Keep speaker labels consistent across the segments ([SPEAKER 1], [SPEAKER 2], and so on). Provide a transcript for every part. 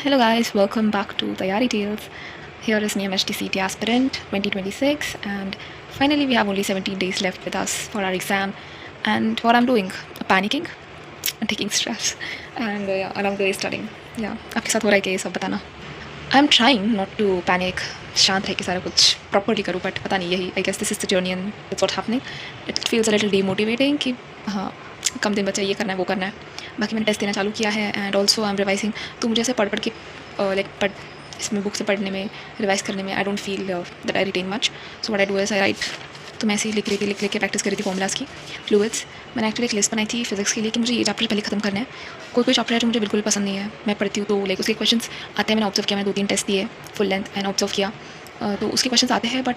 [SPEAKER 1] Hello guys, welcome back to Tayari Tales. Here is Niyam HTCT aspirant 2026 and finally we have only 17 days left with us for our exam. And what I'm doing, panicking and taking stress and along the way studying. Yeah, आपके साथ हो रहा है क्या ये सब बताना. I'm trying not to panic, शांत रह के सारा कुछ properly करूँ but पता नहीं यही I guess this is the journey and that's what's happening. It feels a little demotivating कि हाँ कम दिन बचा ये करना है वो करना है. बाकी मैंने टेस्ट देना चालू किया है and also I am revising. तो मुझे ऐसे पढ़ के लाइक इसमें बुक से पढ़ने में रिवाइज करने में I don't feel that I retain much. So what I do is I write. तो मैं ऐसे ही लिख के प्रैक्टिस करी थी फॉर्मूलाज की, फ्लूइड्स. मैंने एक्चुअली एक लिस्ट बनाई थी फिजिक्स के लिए कि मुझे ये चैप्टर पहले खत्म करना है. कोई चैप्टर है जो मुझे बिल्कुल पसंद नहीं है, मैं पढ़ती हूँ तो लाइक उसके क्वेश्चन आते हैं. मैंने ऑब्जर्व किया, मैंने 2-3 टेस्ट दिए फुल लेंथ एंड ऑब्जर्व किया. तो उसके क्वेश्चन आते हैं but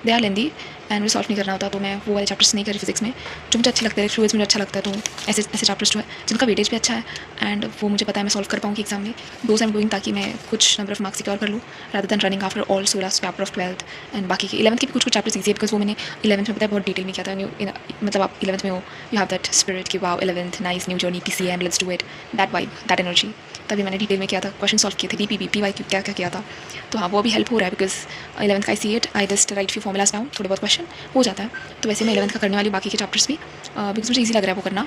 [SPEAKER 1] they are lengthy and मुझे सॉल्व नहीं करना होता. तो मैं वो वाले चैप्टर्स नहीं करी फिजिक्स में जो मुझे अच्छे लगते हैं. फ्लूइड्स मुझे अच्छा लगता है. तो ऐसे चैप्टर्स जो है जिनका वेटेज भी अच्छा है एंड वो मुझे पता है मैं सॉल्व कर पाऊँगी एग्जाम में. दोज आई एम डूइंग ताकि मैं कुछ नंबर ऑफ मार्क्स सिक्योर कर लूँ rather than running after all 16 chapter of 12th. And बाकी के 11th के भी कुछ चैप्टर्स ईजी है बिकॉज वो मैंने 11th में पता है बहुत डिटेल में किया था. मतलब आप 11th में हो, यू हैव दैट स्पिरिट कि wow 11th nice new journey PCM let's do it, that vibe that energy. तभी मैंने डिटेल में किया था, क्वेश्चन सॉल्व किए थे, DPP PYQ क्या क्या किया था. तो हाँ वो अभी हेल्प हो रहा है बिकॉज 11th का I see it. I just write few formulas down, थोड़े बहुत क्वेश्चन हो जाता है. तो वैसे मैं 11th का करने वाली बाकी के चैप्टर्स भी बिकॉज मुझे ईजी लग रहा है वो करना.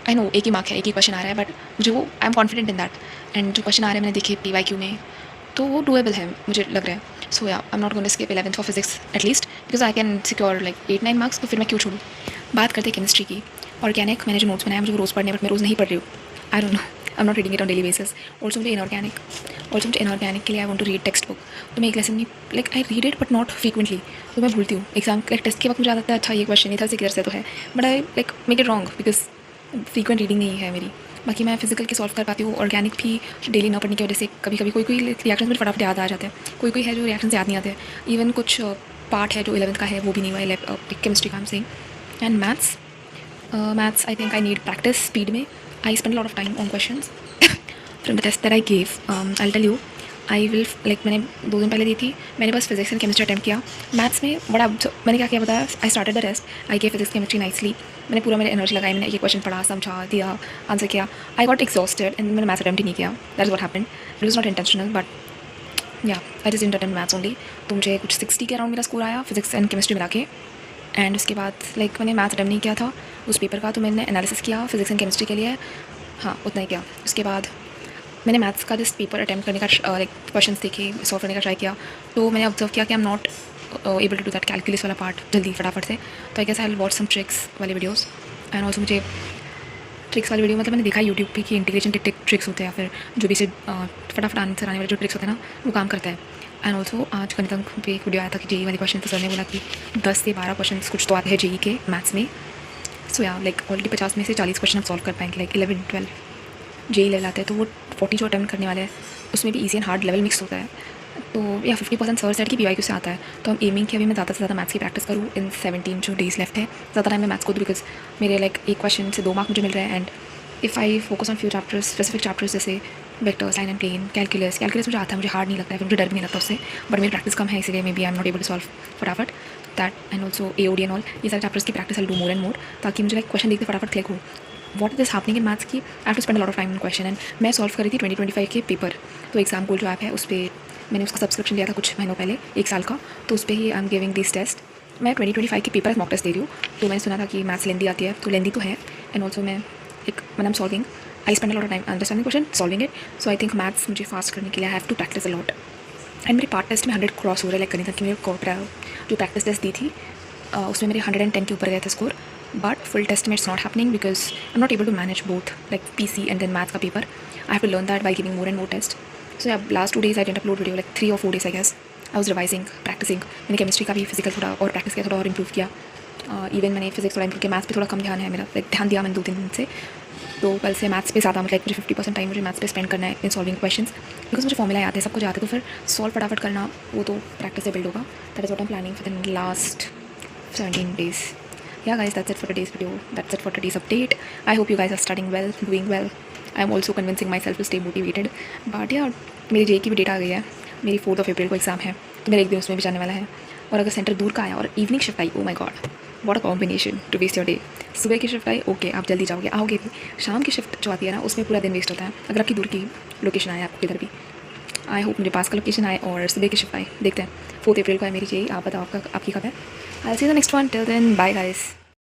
[SPEAKER 1] आई नो एक ही मार्क है, एक ही क्वेश्चन आ रहा है बट मुझे वो I am confident in that. And जो क्वेश्चन आ रहे हैं मैंने देखे PYQ में तो वो डूएबल है मुझे लग रहा है. So yeah I am not going to skip 11th for physics at least because I can secure like 8-9 marks. तो फिर मैं क्यों छोड़ूँ. बात करते हैं केमिस्ट्री की. ऑर्गेनिक मैंने जो नोट्स बनाया मुझे वो रोज़ पढ़ने बट मैं रोज़ नहीं पढ़ रही हूँ. I don't know, I am not reading it on daily basis. Also मुझे इनऑर्गेनिक के लिए I want to read text book. तो मैं एक लेसन में like I read it but not frequently. तो मैं भूलती हूँ एग्जाम लाइक टेस्ट के वक्त मुझे आता है अच्छा ये क्वेश्चन इधर से किधर से तो है but I like make it wrong because frequent reading नहीं है मेरी. बाकी मैं फिजिकल के सॉल्व कर पाती हूँ. ऑर्गेनिक भी डेली ना पढ़ने की वजह से कभी कभी कोई रिएक्शन मुझे फटाफट याद आ जाते हैं. कोई है जो रिएक्शन याद नहीं आते. इवन कुछ पार्ट है जो 11th का है वो भी नहीं हुआ केमिस्ट्री का. से and maths I think I need practice speed में. I spend lot of time on question from the test that I gave. I tell you I will like मैंने 2 दिन पहले दी थी. मैंने बस फिजिक्स एंड केमिस्ट्री अटैम्प्ट किया. Maths में बड़ा मैंने क्या किया बताया. I started the rest. I gave physics chemistry nicely. मैंने पूरा मेरे एनर्जी लगाई. मैंने ये क्वेश्चन पढ़ा, समझा, दिया, आंसर किया. आई गॉट एक्सॉस्टेड एंड मैंने मैथ्स अटैम्प्ट ही नहीं किया. That is what happened. It was not intentional but yeah I just didn't attempt maths only. तो मुझे कुछ 60 के अराउंड मेरा स्कोर आया फिजिक्स एंड केमिस्ट्री मिला के. एंड उसके बाद लाइक मैंने मैथ्स अटेम्प्ट नहीं किया था उस पेपर का. तो मैंने एनालिसिस किया फिजिक्स एंड केमिस्ट्री के लिए. हाँ उतना ही किया. उसके बाद मैंने मैथ्स का जस्ट पेपर अटैम्प्ट करने का लाइक क्वेश्चन देखे, सॉल्व करने का ट्राई किया. तो मैंने ऑब्जर्व किया कि I am not able to do that calculus वाला पार्ट जल्दी फटाफट से. तो I guess I will watch some tricks वाले वीडियोस. एंड ऑल्सो मुझे ट्रिक्स वाली वीडियो मतलब मैंने देखा यूट्यूब पे कि इंटीग्रेशन के ट्रिक्स होते हैं, फिर जो भी से फटाफट आंसर आने वाले जो ट्रिक्स होते हैं ना वो काम करता है. एंड ऑल्सो आज गणितंक पे एक वीडियो आया था कि जेई वाले क्वेश्चन तो सर ने बोला कि 10 से 12 क्वेश्चन कुछ तो आते हैं जेई के मैथ्स में. सो या लाइक ऑलरेडी 50 में से 40 क्वेश्चन आप सॉल्व कर पाएंगे. लाइक 11-12 जेई लेवल आते हैं तो वो 40 जो अटैम्प्ट करने वाले हैं उसमें भी easy and hard level mix होता है. तो या 50% सर सेट की PYQ से आता है. तो हम एमिंग कि अभी मैं ज़्यादा से ज़्यादा मैथ्स की प्रैक्टिस करूँ इन 17 जो डेज़ लेफ्ट है. ज़्यादा टाइम मैं मैथ्स को दूँ बिकॉज मेरे लाइक एक क्वेश्चन से 2 मार्क मुझे मिल रहे हैं. And if I focus on few chapters specific chapters जैसे vectors, line and plane, calculus मुझे आता है, मुझे हार्ड नहीं लगता है, फिर मुझे डर भी नहीं लगता उससे. बट मेरी प्रैक्टिस कम है इसलिए may be I am not able to solve फटाफट that. And also AOD and all ये सारे चैप्टर्स की practice I do more and more ताकि मुझे लाइक क्वेश्चन देखते फटाफट क्लिक हो what is happening in maths की. I have to spend lot of time in question. And मैं सॉल्व करी थी 2025 के पेपर. तो एग्जाम गोल जो ऐप है उस पर मैंने उसका सब्सक्रिप्शन लिया था कुछ महीनों पहले, 1 साल का. तो उस पर ही I am giving this test. मैं 2025 के पेपर मॉक टेस्ट दे रही हूँ. तो मैंने सुना था कि मैथ्स लेंदी आती है तो लेंदी तो है. एंड ऑल्सो मैं एक I am solving. I spend lot of time understanding question, solving it. So I think maths मुझे फास्ट करने के लिए I have to practise a lot. And मेरे पार्ट टेस्ट में 100 क्रॉस हो रहा है. लाइक गणित की मेरे जो प्रैक्टिस टेस्ट दी थी उसमें मेरे 110 के ऊपर गया था स्कोर. बट फुल टेस्ट में it's not happening because I am not able to manage both like PC and then maths का paper. I have to learn that by giving more and more test. So yeah last 2 days I didn't upload video like 3 or 4 days I guess. I was revising, practising. मैंने chemistry का भी physical थोड़ा और practice किया, थोड़ा और improve किया. Even मैंने फिजिक्स थोड़ा इंप्रूव किया. मैथ्स पे थोड़ा कम ध्यान है मेरा, लाइक ध्यान दिया मैंने 2-3 दिन से. तो कल से मैथ्स पे ज़्यादा मतलब मुझे 50% टाइम मुझे मैथ्स पे स्पेंड करना है इन सॉल्विंग क्वेश्चंस बिकॉज मुझे फॉर्मूला याद है, सब कुछ याद है. तो फिर सॉल्व फटाफट करना वो तो प्रैक्टिस से बिल्ड होगा. That is what I am planning for the last 17 days. Yeah guys, that's it for today's video. That's it for today's update. I hope you guys are studying well, doing well. I am also convincing myself to stay motivated. But yeah, मेरी JEE की भी date आ गई है. मेरी 4th of April को exam है तो मेरा एक दिन उसमें भी जाने वाला है. और अगर सेंटर दूर का आया और इवनिंग शिफ्ट आई, oh my god, what a combination to waste your day. सुबह की शिफ्ट आई, ओके आप जल्दी जाओगे आओगे भी। शाम की शिफ्ट जो आती है ना, उसमें पूरा दिन वेस्ट होता है। अगर आपकी दूर की लोकेशन आए, आपको किधर भी, आई होप मेरे पास का लोकेशन आए और सुबह की शिफ्ट आए। देखते हैं, 4 अप्रैल को है मेरी चाहिए। आप बताओ आपका, आपकी कब है? I see the next one, till then bye guys.